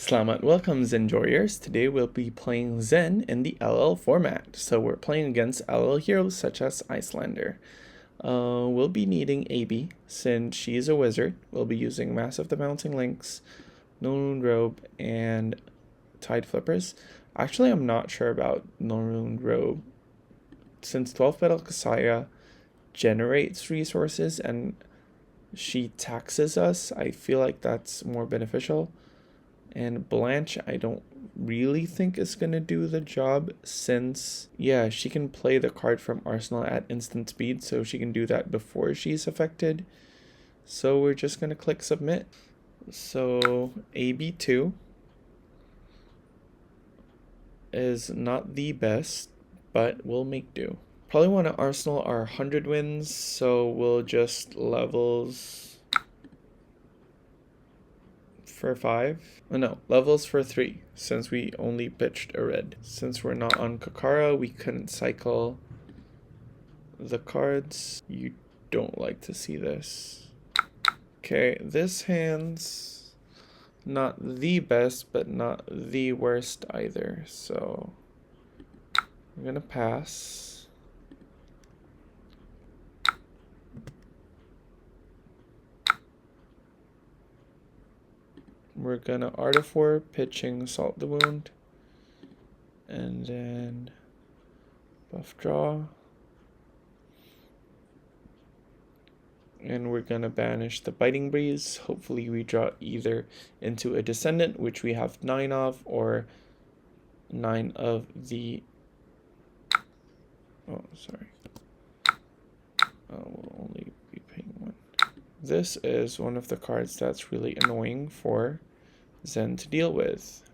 Selamat welcome Zenjoyers. Today we'll be playing Zen in the LL format. So we're playing against LL heroes such as Iyslander. We'll be needing AB since she's a wizard. We'll be using Massive the Bouncing Links, No Ruined Robe, and Tide Flippers. Actually, I'm not sure about No Ruined Robe. Since 12 Petal Kasaya generates resources and she taxes us, I feel like that's more beneficial. And Blanche, I don't really think is going to do the job since, yeah, she can play the card from Arsenal at instant speed, so she can do that before she's affected. So we're just going to click submit. So AB2 is not the best, but we'll make do. Probably want to Arsenal our 100 wins, so we'll just levels for 5. Oh, no, levels for 3, since we only pitched a red. Since we're not on Kakara, we couldn't cycle the cards. You don't like to see this. Okay, this hand's not the best, but not the worst either. So we're gonna pass. We're gonna Artifor, pitching Salt the Wound, and then buff draw, and we're gonna banish the Biting Breeze. Hopefully we draw either into a Descendant, which we have 9 of, or 9 of the, oh sorry, we'll only be paying 1. This is one of the cards that's really annoying for Zen to deal with,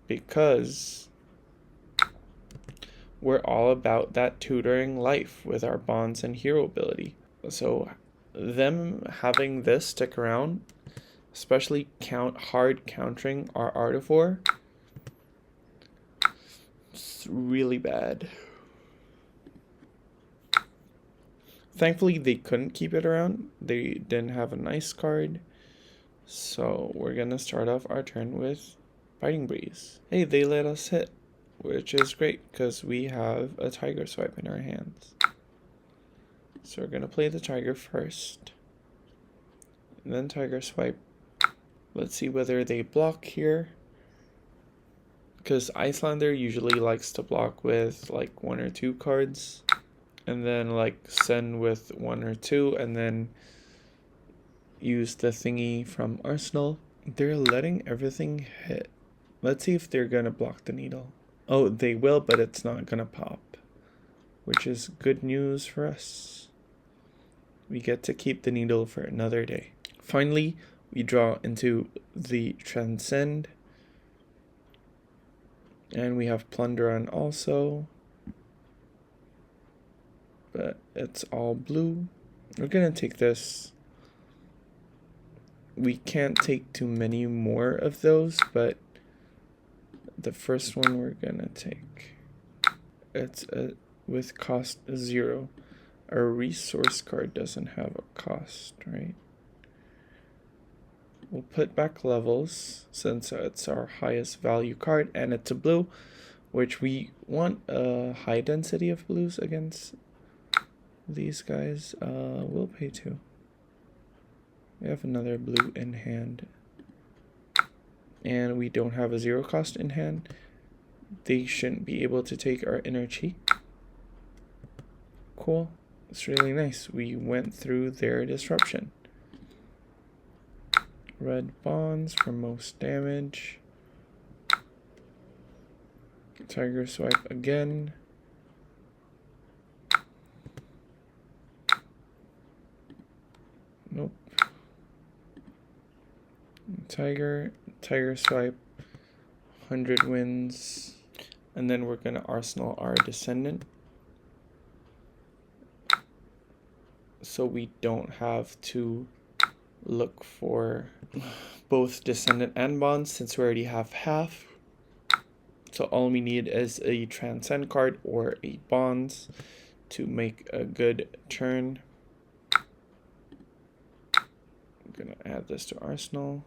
because we're all about that tutoring life with our bonds and hero ability. So them having this stick around, especially hard countering our Artifor, it's really bad. Thankfully they couldn't keep it around. They didn't have a nice card. So we're gonna start off our turn with Biting Breeze. Hey, they let us hit, which is great because we have a Tiger Swipe in our hands. So we're gonna play the Tiger first, and then Tiger Swipe. Let's see whether they block here, because Iyslander usually likes to block with like 1 or 2 cards, and then like send with 1 or 2, and then use the thingy from Arsenal. They're letting everything hit. Let's see if they're gonna block the needle. Oh, they will, but it's not gonna pop, which is good news for us. We get to keep the needle for another day. Finally, we draw into the Transcend, and we have Plunder on also, but it's all blue. We're gonna take this. We can't take too many more of those, but the first one we're gonna take. It's with cost 0. Our resource card doesn't have a cost, right? We'll put back levels since it's our highest value card, and it's a blue, which we want a high density of blues against these guys. We'll pay 2. We have another blue in hand, and we don't have a 0 cost in hand. They shouldn't be able to take our inner chi. Cool. It's really nice. We went through their disruption. Red bonds for most damage. Tiger Swipe again. Nope. Tiger Swipe, 100 wins, and then we're gonna Arsenal our Descendant, so we don't have to look for both Descendant and bonds since we already have half. So all we need is a Transcend card or a bonds to make a good turn. I'm gonna add this to Arsenal.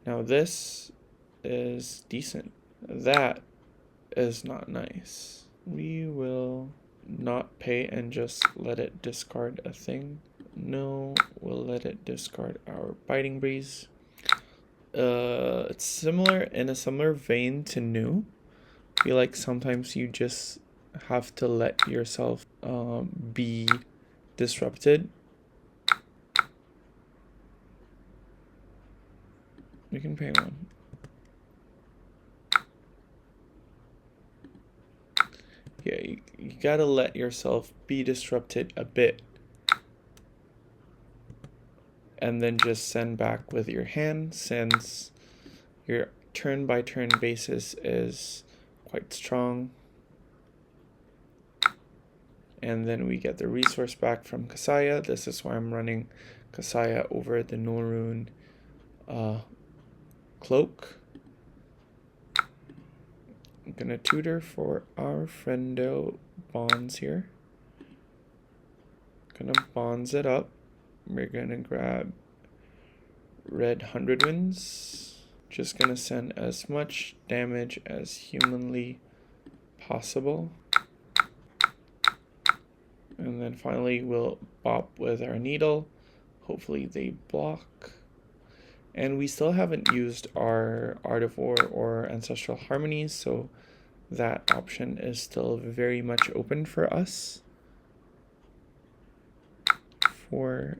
Now this is decent. That is not nice. We will not pay and just let it discard a thing. No, we'll let it discard our Biting Breeze. It's similar, in a similar vein to new. I feel like sometimes you just have to let yourself be disrupted. You can pay one. Yeah, you gotta let yourself be disrupted a bit. And then just send back with your hand, since your turn by turn basis is quite strong. And then we get the resource back from Kasaya. This is why I'm running Kasaya over the Norun cloak. I'm gonna tutor for our friendo Bonds here. Gonna bonds it up. We're gonna grab red 100 winds. Just gonna send as much damage as humanly possible. And then finally we'll bop with our needle. Hopefully they block. And we still haven't used our Art of War or Ancestral Harmonies, so that option is still very much open for us. For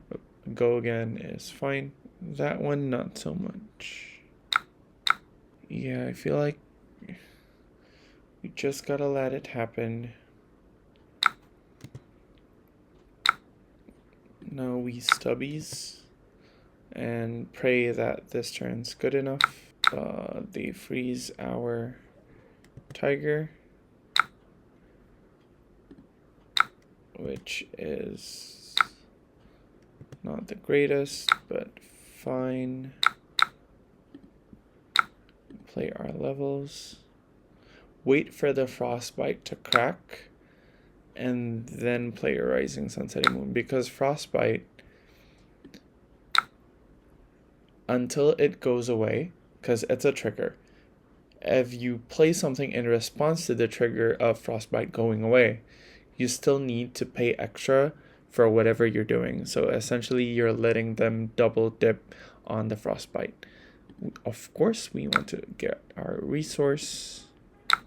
go again is fine. That one not so much. Yeah, I feel like we just gotta let it happen. Now we stubbies and pray that this turn's good enough. They freeze our tiger, which is not the greatest, but fine. Play our levels. Wait for the frostbite to crack, and then play a Rising Sun Setting Moon, because frostbite, until it goes away, because it's a trigger, if you play something in response to the trigger of frostbite going away, you still need to pay extra for whatever you're doing. So essentially you're letting them double dip on the frostbite. Of course we want to get our resource. I'm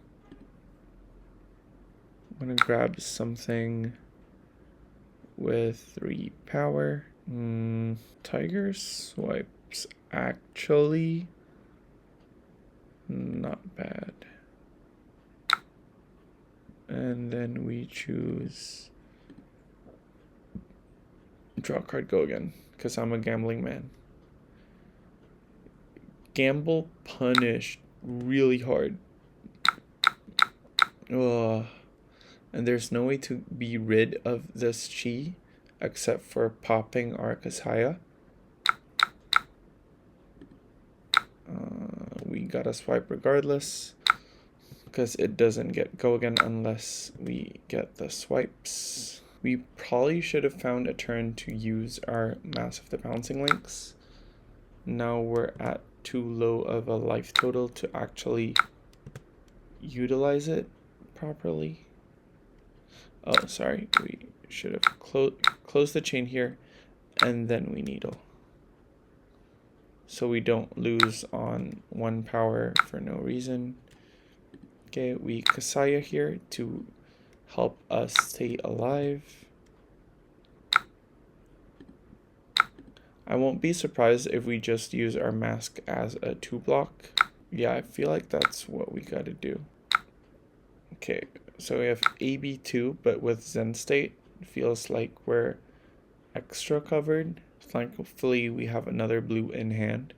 gonna grab something with 3 power. Tiger swipes actually not bad. And then we choose draw card, go again, because I'm a gambling man. Gamble punished really hard. Ugh. And there's no way to be rid of this chi except for popping our Kasaya. We gotta swipe regardless, because it doesn't get go again unless we get the swipes. We probably should have found a turn to use our Mass of the Bouncing Links. Now we're at too low of a life total to actually utilize it properly. Oh, sorry, we should have closed the chain here, and then we needle, so we don't lose on 1 power for no reason. Okay, we Kasaya here to help us stay alive. I won't be surprised if we just use our mask as a 2-block. Yeah, I feel like that's what we gotta do. Okay, so we have AB2, but with Zen State, it feels like we're extra covered. Thankfully, we have another blue in hand,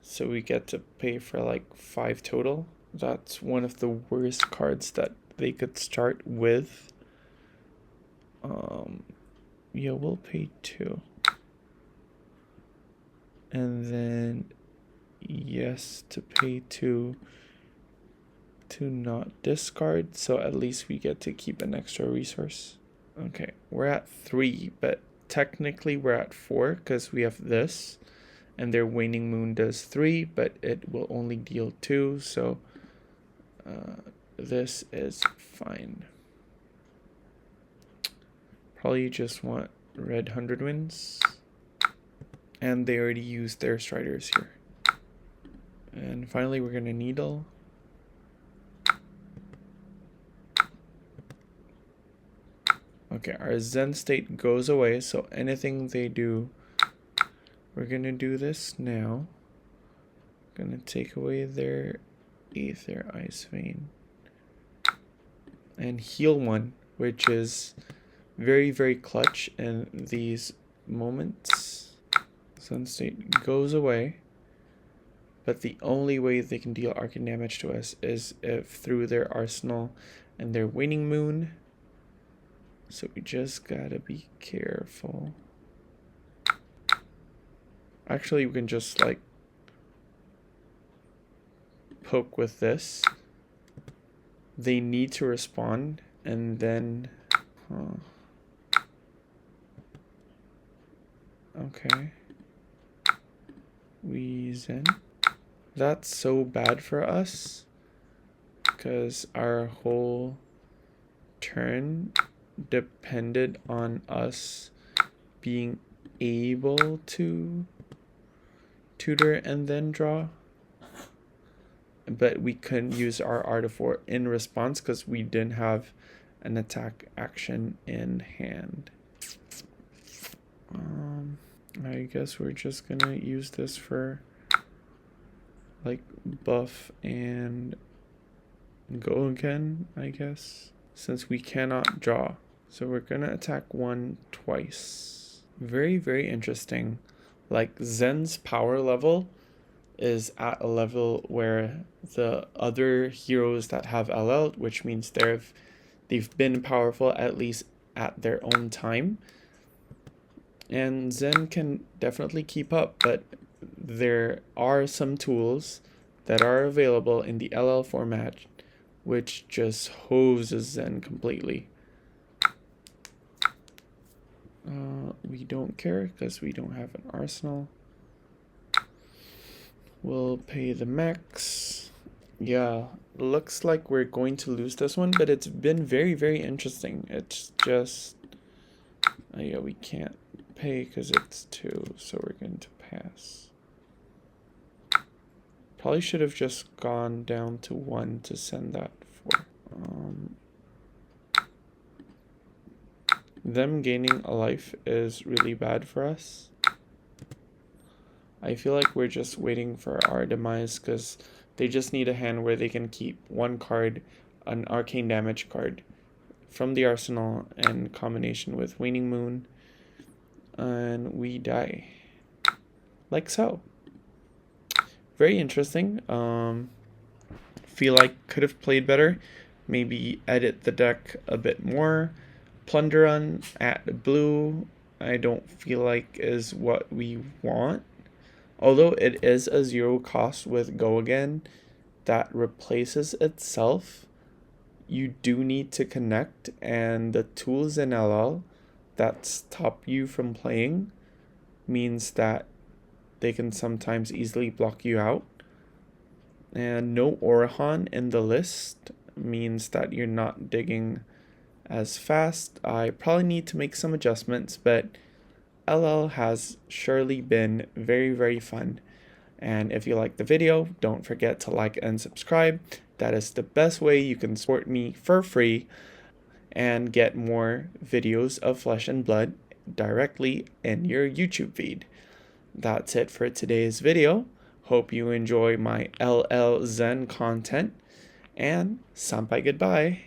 so we get to pay for like 5 total. That's one of the worst cards that they could start with. Yeah, we'll pay 2. And then yes to pay 2 to not discard, so at least we get to keep an extra resource. Okay, we're at 3, but technically we're at 4 because we have this, and their waning moon does 3, but it will only deal 2, so this is fine. Probably just want red 100 wins, and they already used their striders here. And finally we're gonna needle. Okay, our Zen state goes away, so anything they do, we're gonna do this now. Gonna take away their Aether Ice Vein and heal 1, which is very, very clutch in these moments. Zen state goes away, but the only way they can deal arcane damage to us is if through their arsenal and their waning moon. So we just gotta be careful. Actually, we can just like poke with this. They need to respond, and then okay, we Zen. That's so bad for us because our whole turn depended on us being able to tutor and then draw, but we couldn't use our Artifor in response because we didn't have an attack action in hand. I guess we're just gonna use this for like buff and go again, I guess, since we cannot draw. So we're gonna attack 1 twice. Very, very interesting. Like Zen's power level is at a level where the other heroes that have LL, which means they've been powerful at least at their own time, and Zen can definitely keep up, but there are some tools that are available in the LL format which just hoses Zen completely. We don't care because we don't have an arsenal. We'll pay the max. Yeah, looks like we're going to lose this one, but it's been very, very interesting. It's just, yeah, we can't pay because it's 2, so we're going to pass. Probably should have just gone down to 1 to send that for. Them gaining a life is really bad for us. I feel like we're just waiting for our demise because they just need a hand where they can keep 1 card, an arcane damage card, from the arsenal in combination with Waning Moon, and we die. Like so. Very interesting. Feel like could have played better. Maybe edit the deck a bit more. Plunder Run at blue, I don't feel like is what we want. Although it is a 0 cost with Go Again that replaces itself, you do need to connect, and the tools in LL that stop you from playing means that they can sometimes easily block you out. And no Orahan in the list means that you're not digging as fast. I probably need to make some adjustments, but LL has surely been very, very fun. And if you like the video, don't forget to like and subscribe. That is the best way you can support me for free and get more videos of Flesh and Blood directly in your YouTube feed. That's it for today's video. Hope you enjoy my LL Zen content, and sampai goodbye.